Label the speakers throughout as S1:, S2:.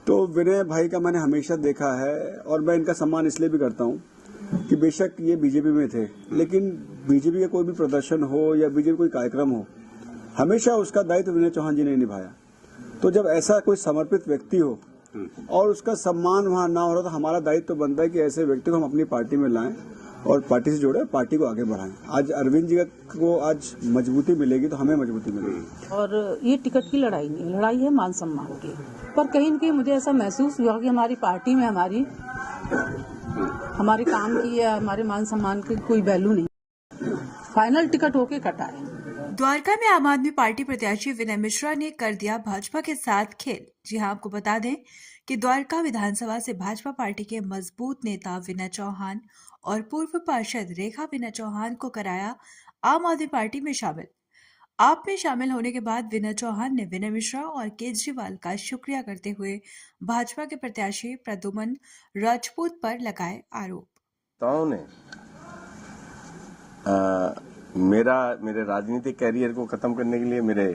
S1: तो विनय भाई का मैंने हमेशा देखा है और मैं इनका सम्मान इसलिए भी करता हूं कि बेशक ये बीजेपी में थे, लेकिन बीजेपी का कोई भी प्रदर्शन हो या बीजेपी कोई कार्यक्रम हो, हमेशा उसका दायित्व विनय चौहान जी ने निभाया। तो जब ऐसा कोई समर्पित व्यक्ति हो और उसका सम्मान वहां ना हो रहा, तो हमारा दायित्व तो बनता है कि ऐसे व्यक्ति को हम अपनी पार्टी में लाएं और पार्टी से जोड़े, पार्टी को आगे बढ़ाएं। आज अरविंद जी को आज मजबूती मिलेगी तो हमें मजबूती मिलेगी।
S2: और ये टिकट की लड़ाई नहीं, लड़ाई है मान सम्मान की। पर कहीं न कहीं मुझे ऐसा महसूस हुआ कि हमारी पार्टी में हमारे काम की या हमारे मान सम्मान की कोई वैल्यू नहीं। फाइनल टिकट होके कटा है।
S3: द्वारका में आम आदमी पार्टी प्रत्याशी विनय मिश्रा ने कर दिया भाजपा के साथ खेल। जी हां, आपको बता दें कि द्वारका विधानसभा से भाजपा पार्टी के मजबूत नेता विनय चौहान और पूर्व पार्षद रेखा विनय चौहान को कराया आम आदमी पार्टी में शामिल। आप में शामिल होने के बाद विनय चौहान ने विनय मिश्रा और केजरीवाल का शुक्रिया करते हुए भाजपा के प्रत्याशी प्रद्युमन राजपूत पर लगाए आरोप।
S4: मेरे राजनीतिक कैरियर को खत्म करने के लिए मेरे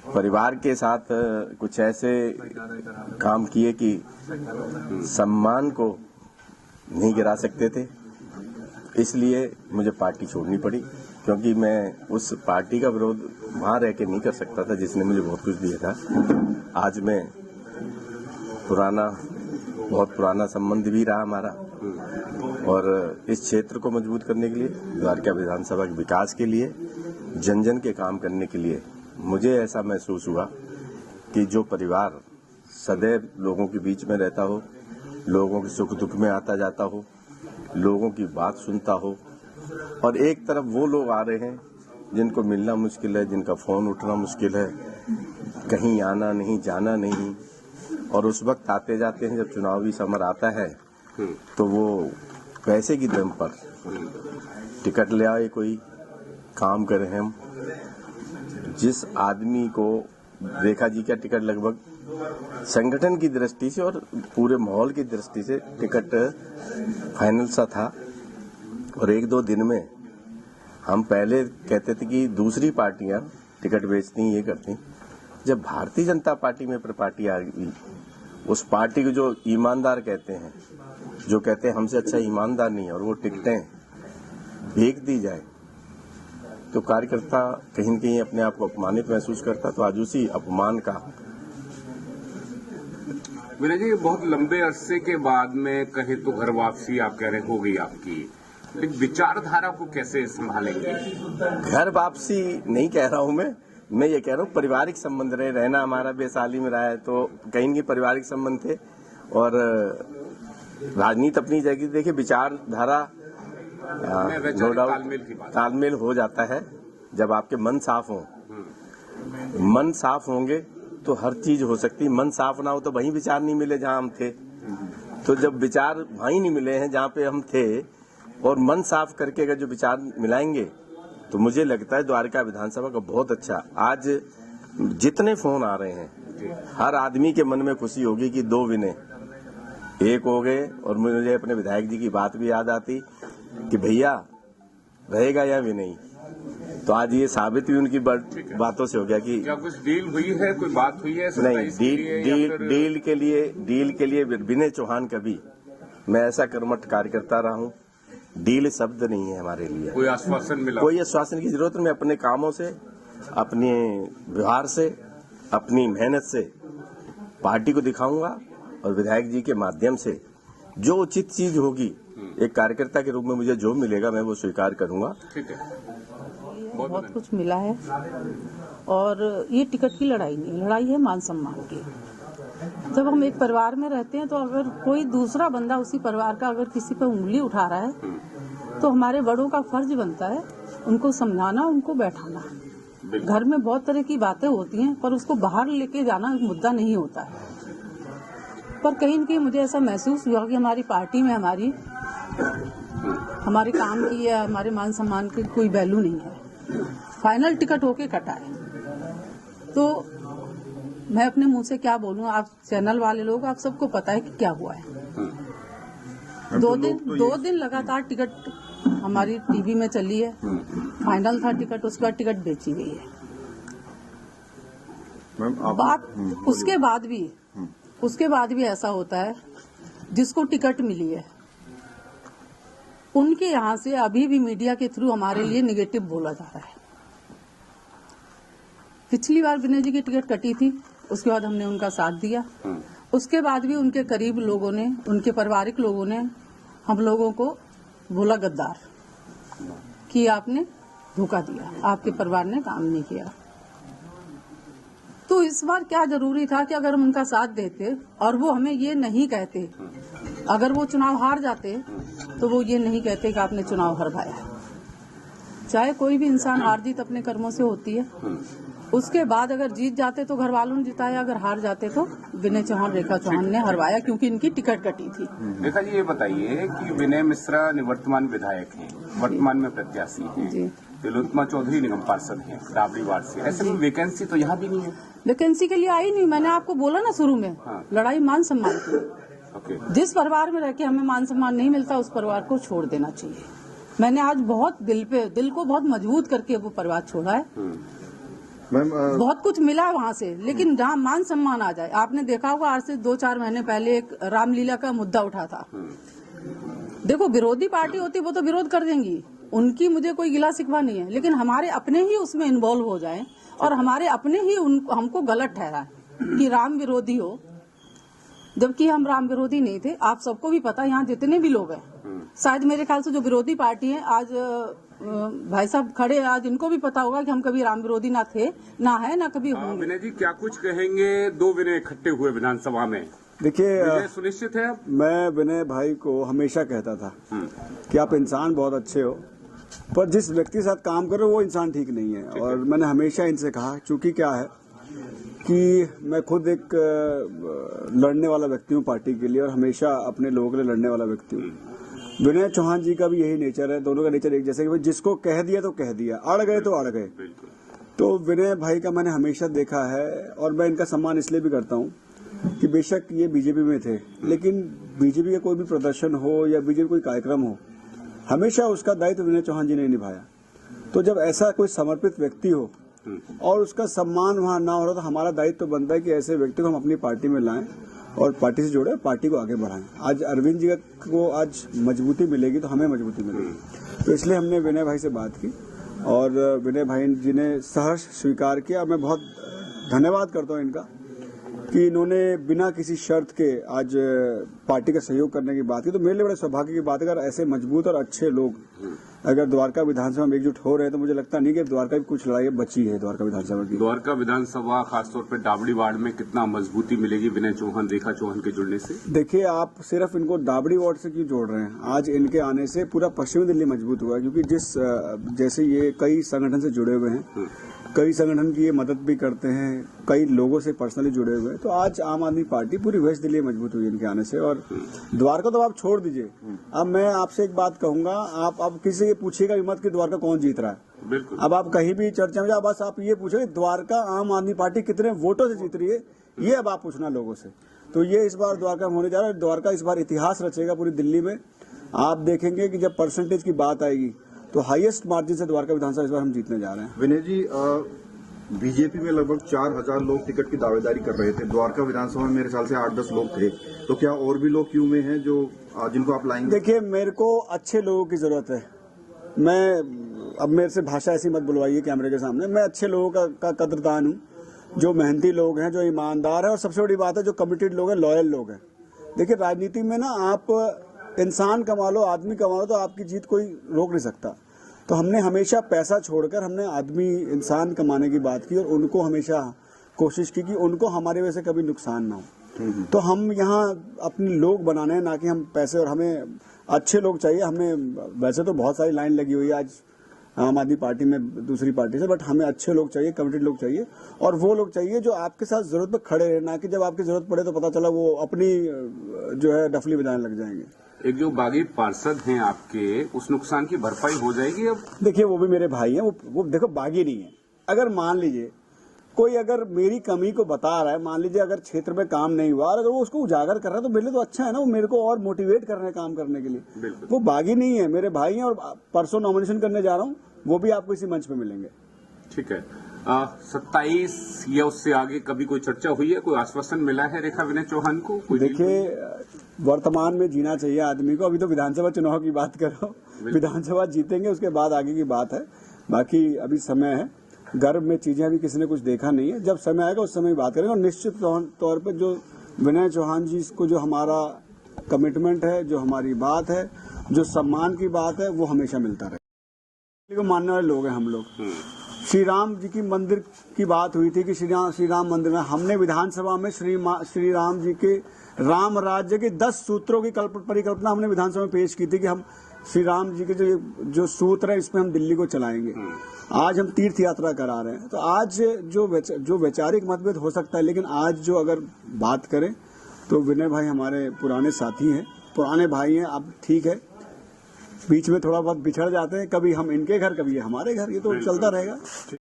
S4: परिवार के साथ कुछ ऐसे काम किए कि सम्मान को नहीं गिरा सकते थे, इसलिए मुझे पार्टी छोड़नी पड़ी, क्योंकि मैं उस पार्टी का विरोध वहां रह के नहीं कर सकता था जिसने मुझे बहुत कुछ दिया था। आज मैं बहुत पुराना संबंध भी रहा हमारा, और इस क्षेत्र को मजबूत करने के लिए, द्वारका विधानसभा के विकास के लिए, जन जन के काम करने के लिए मुझे ऐसा महसूस हुआ कि जो परिवार सदैव लोगों के बीच में रहता हो, लोगों के सुख दुख में आता जाता हो, लोगों की बात सुनता हो, और एक तरफ वो लोग आ रहे हैं जिनको मिलना मुश्किल है, जिनका फोन उठना मुश्किल है, कहीं आना नहीं, जाना नहीं, और उस वक्त आते जाते हैं जब चुनावी समर आता है तो वो पैसे की दम पर टिकट ले आए, कोई काम करें। हम जिस आदमी को रेखा जी का टिकट लगभग संगठन की दृष्टि से और पूरे माहौल की दृष्टि से टिकट फाइनल सा था, और एक दो दिन में हम पहले कहते थे कि दूसरी पार्टियां टिकट बेचती, ये करती। जब भारतीय जनता पार्टी में पार्टी आ गई, उस पार्टी को जो ईमानदार कहते हैं, जो कहते हैं हमसे अच्छा ईमानदार नहीं है, और वो टिकटें बेच दी जाए, तो कार्यकर्ता कहीं न कहीं अपने आप को अपमानित महसूस करता। तो आज उसी अपमान का
S5: विनय जी, बहुत लंबे अरसे के बाद में कहे तो घर वापसी आप कह रहे हो गई आपकी, लेकिन विचारधारा को कैसे संभालेंगे?
S4: घर वापसी नहीं कह रहा हूं मैं ये कह रहा हूँ पारिवारिक संबंध रहना हमारा वैशाली में रहा है, तो कहीं के पारिवारिक संबंध थे, और राजनीति अपनी जगह। देखिए, विचारधारा नो डाउट तालमेल हो जाता है जब आपके मन साफ हों। मन साफ होंगे तो हर चीज हो सकती है। मन साफ ना हो तो वहीं विचार नहीं मिले जहां हम थे। तो जब विचार वहीं नहीं मिले हैं जहां पे हम थे, और मन साफ करके अगर जो विचार मिलाएंगे, तो मुझे लगता है द्वारका विधानसभा का बहुत अच्छा। आज जितने फोन आ रहे हैं, हर आदमी के मन में खुशी होगी कि दो विनय एक हो गए, और मुझे अपने विधायक जी की बात भी याद आती कि भैया रहेगा या विनय। तो आज ये साबित भी उनकी बातों से हो गया कि
S5: क्या कुछ डील हुई है, कोई बात हुई है?
S4: नहीं, डील के लिए विनय चौहान कभी, मैं ऐसा कर्मठ कार्यकर्ता रहा हूँ, डील शब्द नहीं है हमारे लिए।
S5: कोई आश्वासन मिला?
S4: कोई आश्वासन की जरूरत नहीं। मैं अपने कामों से, अपने व्यवहार से, अपनी मेहनत से पार्टी को दिखाऊंगा, और विधायक जी के माध्यम से जो उचित चीज होगी, एक कार्यकर्ता के रूप में मुझे जो मिलेगा मैं वो स्वीकार करूंगा।
S5: ठीक है,
S2: बहुत कुछ मिला है, और ये टिकट की लड़ाई नहीं, लड़ाई है मान सम्मान की। जब हम एक परिवार में रहते हैं, तो अगर कोई दूसरा बंदा उसी परिवार का अगर किसी पर उंगली उठा रहा है, तो हमारे बड़ों का फर्ज बनता है उनको समझाना, उनको बैठाना। घर में बहुत तरह की बातें होती हैं, पर उसको बाहर लेके जाना मुद्दा नहीं होता है। पर कहीं न कहीं मुझे ऐसा महसूस हुआ कि हमारी पार्टी में हमारे काम की या हमारे मान सम्मान की कोई वैल्यू नहीं है। फाइनल टिकट होके कटा है। तो मैं अपने मुंह से क्या बोलूं, आप चैनल वाले लोग, आप सबको पता है कि क्या हुआ है। दो दिन लगातार टिकट हमारी टीवी में चली है। फाइनल था टिकट, उसके बाद टिकट बेची गई है। बात उसके बाद भी उसके बाद भी ऐसा होता है, जिसको टिकट मिली है उनके यहाँ से अभी भी मीडिया के थ्रू हमारे लिए निगेटिव बोला जा रहा है। पिछली बार विनय जी की टिकट कटी थी, उसके बाद हमने उनका साथ दिया। उसके बाद भी उनके करीब लोगों ने, उनके पारिवारिक लोगों ने हम लोगों को बोला गद्दार, कि आपने धोखा दिया, आपके परिवार ने काम नहीं किया। तो इस बार क्या जरूरी था कि अगर हम उनका साथ देते और वो हमें ये नहीं कहते, अगर वो चुनाव हार जाते तो वो ये नहीं कहते कि आपने चुनाव हरवाया। चाहे कोई भी इंसान हार जीत अपने कर्मों से होती है, उसके बाद अगर जीत जाते तो घर वालों ने जिताया, अगर हार जाते तो विनय चौहान, रेखा चौहान ने हरवाया, क्योंकि इनकी टिकट कटी थी।
S5: रेखा जी, ये बताइए कि विनय मिश्रा निवर्तमान विधायक हैं, वर्तमान में प्रत्याशी हैं, तिलोत्तमा चौधरी निगम पार्षद हैं डाबरी वार्ड से, ऐसे में वैकेंसी तो यहाँ भी नहीं है।
S2: वैकेंसी के लिए आई नहीं, मैंने आपको बोला ना शुरू में। लड़ाई मान सम्मान की। जिस परिवार में रह के हमें मान सम्मान नहीं मिलता, उस परिवार को छोड़ देना चाहिए। मैंने आज बहुत दिल को बहुत मजबूत करके वो परिवार छोड़ा है। बहुत कुछ मिला वहाँ से, लेकिन जहाँ मान सम्मान आ जाए। आपने देखा होगा, आज से 2-4 महीने पहले एक रामलीला का मुद्दा उठा था। देखो, विरोधी पार्टी होती वो तो विरोध कर देंगी, उनकी मुझे कोई गिला शिकवा नहीं है, लेकिन हमारे अपने ही उसमें इन्वॉल्व हो जाएं और हमारे अपने ही हमको गलत ठहराए कि राम विरोधी हो, जबकि हम राम विरोधी नहीं थे। आप सबको भी पता, यहाँ जितने भी लोग हैं, शायद मेरे ख्याल से जो विरोधी पार्टी है आज भाई साहब खड़े, आज इनको भी पता होगा कि हम कभी राम विरोधी ना थे, ना है, ना कभी होंगे।
S5: विनय जी, क्या कुछ कहेंगे? 2 विनय इकट्ठे हुए विधानसभा में,
S1: देखिए
S5: सुनिश्चित है?
S1: मैं विनय भाई को हमेशा कहता था कि आप इंसान बहुत अच्छे हो, पर जिस व्यक्ति के साथ काम कर रहे हो वो इंसान ठीक नहीं है। और मैंने हमेशा इनसे कहा, चूंकि क्या है कि मैं खुद एक लड़ने वाला व्यक्ति हूँ पार्टी के लिए, और हमेशा अपने लोगों के लिए लड़ने वाला व्यक्ति हूँ। विनय चौहान जी का भी यही नेचर है, दोनों का नेचर एक जैसे, कि जिसको कह दिया तो कह दिया, अड़ गए तो अड़ गए। तो विनय भाई का मैंने हमेशा देखा है, और मैं इनका सम्मान इसलिए भी करता हूँ कि बेशक ये बीजेपी में थे, लेकिन बीजेपी का कोई भी प्रदर्शन हो या बीजेपी कोई कार्यक्रम हो, हमेशा उसका दायित्व विनय चौहान जी ने निभाया। तो जब ऐसा कोई समर्पित व्यक्ति हो और उसका सम्मान वहाँ ना हो रहा, तो हमारा दायित्व तो बनता है कि ऐसे व्यक्ति को हम अपनी पार्टी में लाएं और पार्टी से जोड़े, पार्टी को आगे बढ़ाएं। आज अरविंद जी को आज मजबूती मिलेगी तो हमें मजबूती मिलेगी। तो इसलिए हमने विनय भाई से बात की और विनय भाई जी ने सहर्ष स्वीकार किया। मैं बहुत धन्यवाद करता हूँ इनका कि इन्होंने बिना किसी शर्त के आज पार्टी का सहयोग करने की बात की। तो मेरे लिए बड़े सौभाग्य की बात है, अगर ऐसे मजबूत और अच्छे लोग अगर द्वारका विधानसभा में एकजुट हो रहे हैं, तो मुझे लगता नहीं कि द्वारका की कुछ लड़ाई बची है। द्वारका विधानसभा की, द्वारका
S5: विधानसभा खासतौर पर डाबड़ी वार्ड में कितना मजबूती मिलेगी विनय चौहान, रेखा चौहान के जुड़ने से?
S1: देखिए, आप सिर्फ इनको डाबड़ी वार्ड से क्यों जोड़ रहे हैं? आज इनके आने से पूरा पश्चिमी दिल्ली मजबूत हुआ है, क्योंकि जैसे ये कई संगठन से जुड़े हुए हैं, कई संगठन की ये मदद भी करते हैं, कई लोगों से पर्सनली जुड़े हुए हैं। तो आज आम आदमी पार्टी पूरी वेस्ट दिल्ली मजबूत हुई इनके आने से। और द्वारका तो आप छोड़ दीजिए, अब मैं आपसे एक बात कहूंगा, आप अब किसी से पूछिएगा मत कि द्वारका कौन जीत रहा है।
S5: बिल्कुल।
S1: अब आप कहीं भी चर्चा में जाओ, बस आप ये पूछो द्वारका आम आदमी पार्टी कितने वोटों से जीत रही है, ये अब आप पूछना लोगों से। तो ये इस बार द्वारका में होने जा रहा है। द्वारका इस बार इतिहास रचेगा पूरी दिल्ली में। आप देखेंगे कि जब परसेंटेज की बात आएगी तो हाईएस्ट मार्जिन से द्वारका विधानसभा इस बार हम जीतने जा रहे हैं।
S6: विनय जी, बीजेपी में लगभग 4000 लोग टिकट की दावेदारी कर रहे थे, द्वारका विधानसभा में मेरे ख्याल से 8-10 लोग थे, तो क्या और भी लोग क्यों में हैं जो जिनको आप लाएंगे?
S1: देखिए, मेरे को अच्छे लोगों की जरूरत है। अब मेरे से भाषा ऐसी मत बुलवाइए कैमरे के सामने। मैं अच्छे लोगों का कदरदान हूँ, जो मेहनती लोग हैं, जो ईमानदार है, और सबसे बड़ी बात है जो कमिटेड लोग हैं, लॉयल लोग हैं। देखिए, राजनीति में ना आप इंसान कमा लो, आदमी कमा लो, तो आपकी जीत कोई रोक नहीं सकता। तो हमने हमेशा पैसा छोड़कर हमने आदमी, इंसान कमाने की बात की, और उनको हमेशा कोशिश की कि उनको हमारे वजह से कभी नुकसान ना हो। तो हम यहाँ अपने लोग बनाने हैं, ना कि हम पैसे। और हमें अच्छे लोग चाहिए। हमें वैसे तो बहुत सारी लाइन लगी हुई है आज आम आदमी पार्टी में दूसरी पार्टी से, बट हमें अच्छे लोग चाहिए, कमिटेड लोग चाहिए, और वो लोग चाहिए जो आपके साथ जरूरत पे खड़े रहे, ना कि जब आपकी जरूरत पड़े तो पता चला वो अपनी जो है डफली बजाने लग जाएंगे।
S5: एक जो बागी पार्षद हैं आपके, उस नुकसान की भरपाई हो जाएगी अब?
S1: देखिए, वो भी मेरे भाई हैं, वो देखो बागी नहीं है। अगर मान लीजिए कोई अगर मेरी कमी को बता रहा है, मान लीजिए अगर क्षेत्र में काम नहीं हुआ और अगर वो उसको उजागर कर रहा है, तो मेरे लिए तो अच्छा है ना, वो मेरे को और मोटिवेट कर रहे हैं काम करने के लिए। वो बागी नहीं है, मेरे भाई हैं, और परसों नॉमिनेशन करने जा रहा हूँ, वो भी आपको इसी मंच पे मिलेंगे।
S5: ठीक है। 27 या उससे आगे कभी कोई चर्चा हुई है, कोई आश्वासन मिला है रेखा विनय चौहान को? कोई
S1: देखिए, वर्तमान में जीना चाहिए आदमी को। अभी तो विधानसभा चुनाव की बात करो, विधानसभा जीतेंगे उसके बाद आगे की बात है। बाकी अभी समय है, गर्भ में चीजें अभी किसी ने कुछ देखा नहीं है। जब समय आएगा उस समय बात करेंगे। और निश्चित तौर पर जो विनय चौहान जी को जो हमारा कमिटमेंट है, जो हमारी बात है, जो सम्मान की बात है, वो हमेशा मिलता रहेगा। को मानने वाले लोग हैं हम लोग। श्री राम जी की मंदिर की बात हुई थी कि श्री राम मंदिर में हमने विधानसभा में श्री राम जी के राम राज्य के 10 सूत्रों की परिकल्पना हमने विधानसभा में पेश की थी कि हम श्री राम जी के जो सूत्र है इसमें हम दिल्ली को चलाएंगे। आज हम तीर्थ यात्रा करा रहे हैं। तो आज जो वैचारिक मतभेद हो सकता है, लेकिन आज जो अगर बात करें तो विनय भाई हमारे पुराने साथी हैं, पुराने भाई हैं। अब ठीक है, बीच में थोड़ा बहुत बिछड़ जाते हैं, कभी हम इनके घर, कभी ये हमारे घर, ये तो चलता रहेगा।